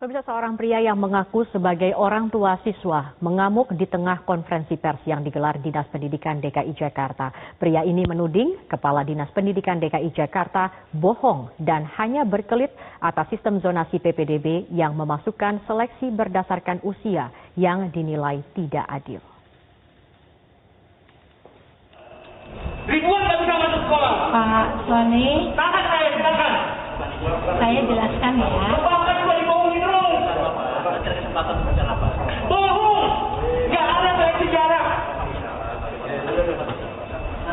Pemirsa, seorang pria yang mengaku sebagai orang tua siswa mengamuk di tengah konferensi pers yang digelar Dinas Pendidikan DKI Jakarta. Pria ini menuding Kepala Dinas Pendidikan DKI Jakarta bohong dan hanya berkelit atas sistem zonasi PPDB yang memasukkan seleksi berdasarkan usia yang dinilai tidak adil. Ribuan nggak bisa masuk sekolah. Pak Sony, Tahan saya, silakan. saya jelaskan ya. Bapak juga dibohongin terus. Bohong. Nggak ada seleksi jarak.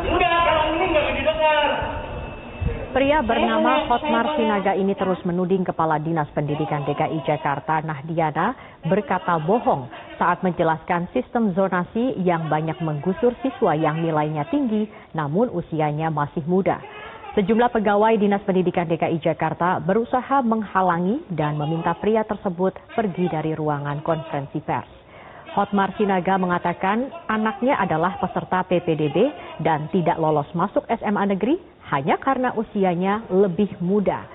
Enggak, kalau ini nggak didengar. Pria bernama Hotmar Sinaga ini terus menuding Kepala Dinas Pendidikan DKI Jakarta Nahdiana berkata bohong saat menjelaskan sistem zonasi yang banyak menggusur siswa yang nilainya tinggi namun usianya masih muda. Sejumlah pegawai Dinas Pendidikan DKI Jakarta berusaha menghalangi dan meminta pria tersebut pergi dari ruangan konferensi pers. Hotmar Sinaga mengatakan anaknya adalah peserta PPDB dan tidak lolos masuk SMA negeri hanya karena usianya lebih muda.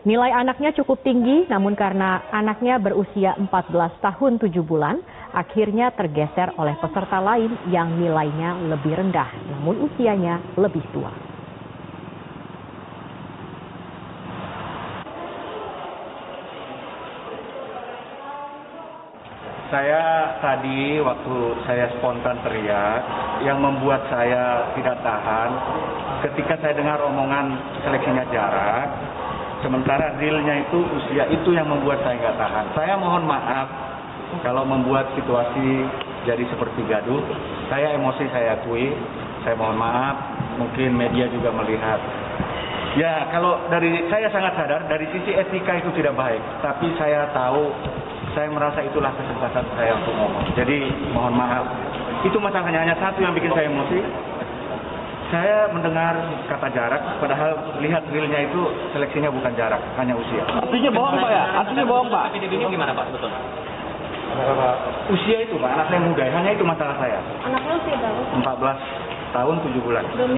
Nilai anaknya cukup tinggi, namun karena anaknya berusia 14 tahun 7 bulan, akhirnya tergeser oleh peserta lain yang nilainya lebih rendah, namun usianya lebih tua. Saya tadi waktu saya spontan teriak, yang membuat saya tidak tahan ketika saya dengar omongan seleksinya jarak, sementara realnya itu usia itu yang membuat saya nggak tahan. Saya mohon maaf kalau membuat situasi jadi seperti gaduh. Saya emosi, saya akui, saya mohon maaf, mungkin media juga melihat. Ya, kalau saya sangat sadar dari sisi etika itu tidak baik, tapi saya tahu, saya merasa itulah kesempatan saya untuk ngomong. Jadi mohon maaf. Itu masalahnya hanya satu yang bikin saya emosi. Saya mendengar kata jarak, padahal lihat realnya itu seleksinya bukan jarak, hanya usia. Artinya bohong Pak ya? Artinya bohong Pak? PPDB-nya gimana Pak betul? Usia itu Pak, anak saya muda, hanya itu masalah saya. Anaknya usia berapa? 14 tahun 7 bulan.